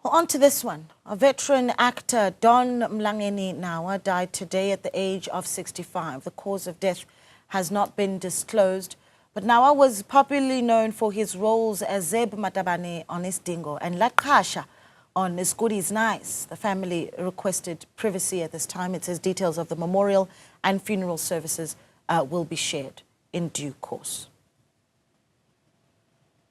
Well, on to this one. A veteran actor, Don Mlangeni Nawa, died today at the age of 65. The cause of death has not been disclosed, but Nawa was popularly known for his roles as Zeb Matabane on Isidingo and Laqasha on Is Nice. The family requested privacy at this time. It says details of the memorial and funeral services will be shared in due course.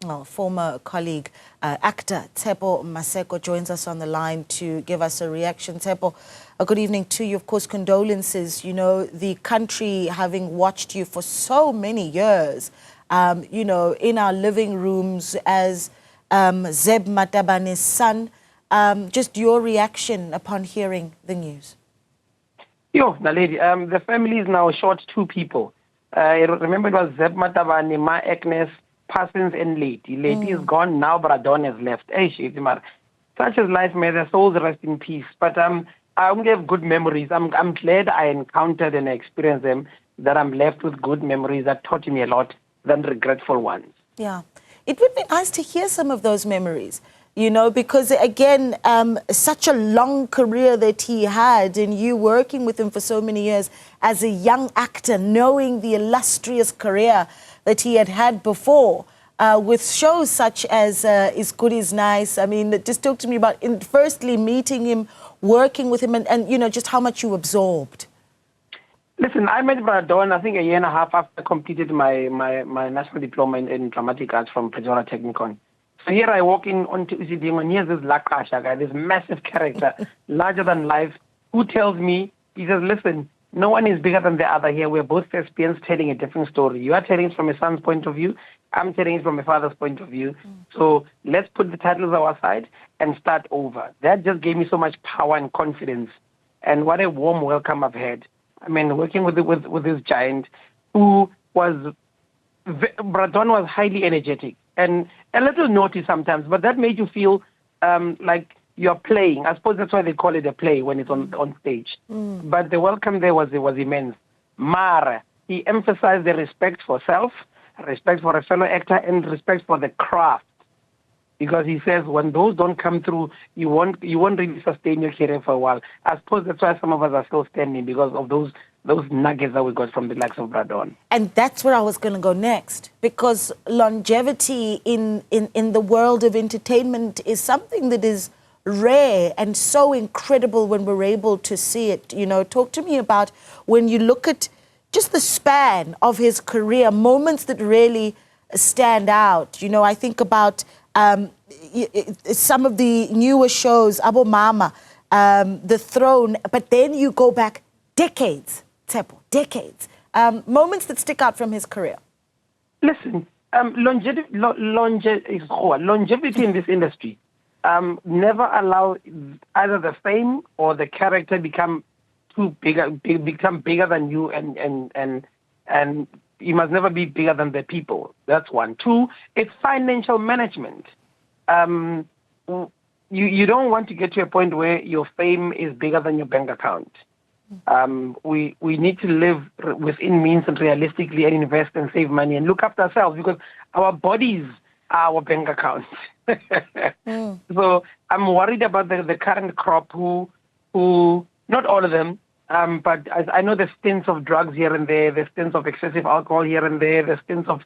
Well, former colleague, actor Tshepo Maseko joins us on the line to give us a reaction. Tshepo, a good evening to you. Of course, condolences. You know, the country having watched you for so many years, you know, in our living rooms as Zeb Matabane's son. Just your reaction upon hearing the news. Yo, Naledi, the family is now short two people. Remember, it was Zeb Matabane, Ma Agnes, Parsons and Lady. Lady is gone now, but Don has left. Such as life, may their souls rest in peace. But I only have good memories. I'm glad I encountered and experienced them, that I'm left with good memories that taught me a lot than regretful ones. Yeah. It would be nice to hear some of those memories, you know, because again, such a long career that he had, and you working with him for so many years as a young actor, knowing the illustrious career that he had before, with shows such as Is Nice. I mean, just talk to me about, firstly, meeting him, working with him, and you know, just how much you absorbed. Listen, I met Don, I think, a year and a half after I completed my national diploma in dramatic arts from Pretoria Technikon. So here I walk in onto Isidingo, and here's this Laqasha guy, this massive character, larger than life, who tells me, he says, listen, no one is bigger than the other here. We're both thespians telling a different story. You are telling it from a son's point of view. I'm telling it from a father's point of view. So let's put the titles aside and start over. That just gave me so much power and confidence. And what a warm welcome I've had. I mean, working with this giant who was, Don was highly energetic and a little naughty sometimes, but that made you feel like you're playing. I suppose that's why they call it a play when it's on stage. But the welcome there was immense. Mara, he emphasized the respect for self, respect for a fellow actor, and respect for the craft. Because he says when those don't come through, you won't really sustain your career for a while. I suppose that's why some of us are still standing, because of those nuggets that we got from the likes of Don. And that's where I was going to go next, because longevity in the world of entertainment is something that is rare and so incredible when we're able to see it. You know, talk to me about when you look at just the span of his career, moments that really stand out. You know, I think about some of the newer shows, Abo Mama, The Throne, but then you go back decades, Tshepo, decades. Moments that stick out from his career. Listen, longevity in this industry never allow either the fame or the character become bigger than you, and you must never be bigger than the people. That's one. Two, it's financial management. You don't want to get to a point where your fame is bigger than your bank account. We need to live within means and realistically, and invest and save money and look after ourselves, because our bodies are our bank accounts. So I'm worried about the current crop who not all of them, but I know the stints of drugs here and there, the stints of excessive alcohol here and there, the stints of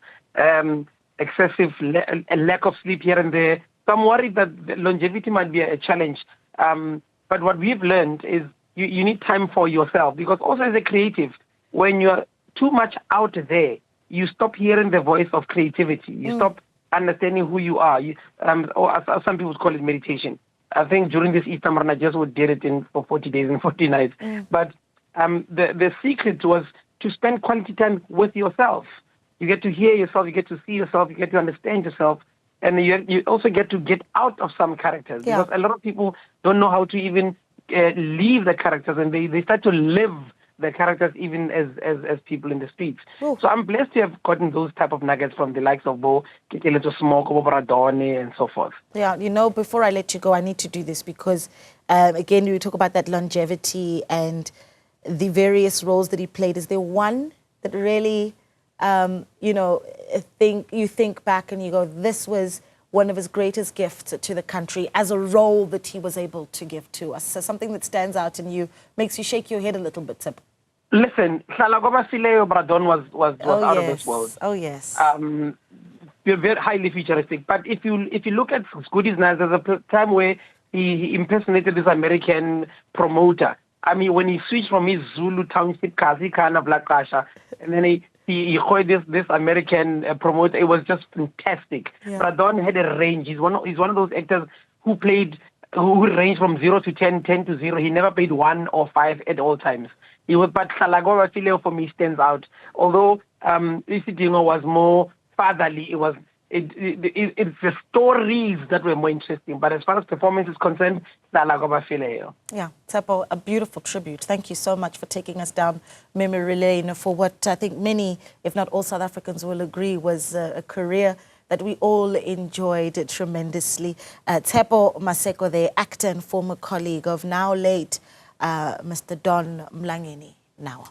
excessive lack of sleep here and there. So I'm worried that the longevity might be a challenge. But what we've learned is you need time for yourself, because also as a creative, when you're too much out there, you stop hearing the voice of creativity. You stop understanding who you are. Or some people call it meditation. I think during this Easter month, I just did it for 40 days and 40 nights. But the secret was to spend quality time with yourself. You get to hear yourself, you get to see yourself, you get to understand yourself, and you also get to get out of some characters. Yeah. Because a lot of people don't know how to even leave the characters, and they start to live the characters even as people in the streets. Ooh. So I'm blessed to have gotten those type of nuggets from the likes of Bo, Kikeleto Smoke, Bobradone, and so forth. Yeah, you know, before I let you go, I need to do this because, again, you talk about that longevity and the various roles that he played. Is there one that really, you know, you think back and you go, this was one of his greatest gifts to the country as a role that he was able to give to us. So something that stands out in you, makes you shake your head a little bit, Tshepo. Listen, Don was out of this world. Oh, yes. We're very highly futuristic. But if you look at Goodies Nights, there's a time where he impersonated this American promoter. I mean, when he switched from his Zulu township Kazi Kana Black Kasha, and then he heard this American promoter, it was just fantastic. Yeah. Don had a range. He's one of those actors who ranged from 0 to 10, 10 to 0. He never played 1 or 5 at all times. But Hlalagoba Fileo for me stands out. Although Isidingo was more fatherly, it's the stories that were more interesting. But as far as performance is concerned, Hlalagoba Fileo. Yeah, Tshepo, a beautiful tribute. Thank you so much for taking us down memory lane for what I think many, if not all South Africans will agree, was a career that we all enjoyed tremendously. Teo Maseco, the actor and former colleague of now late Mr. Don Mlangeni Nawa.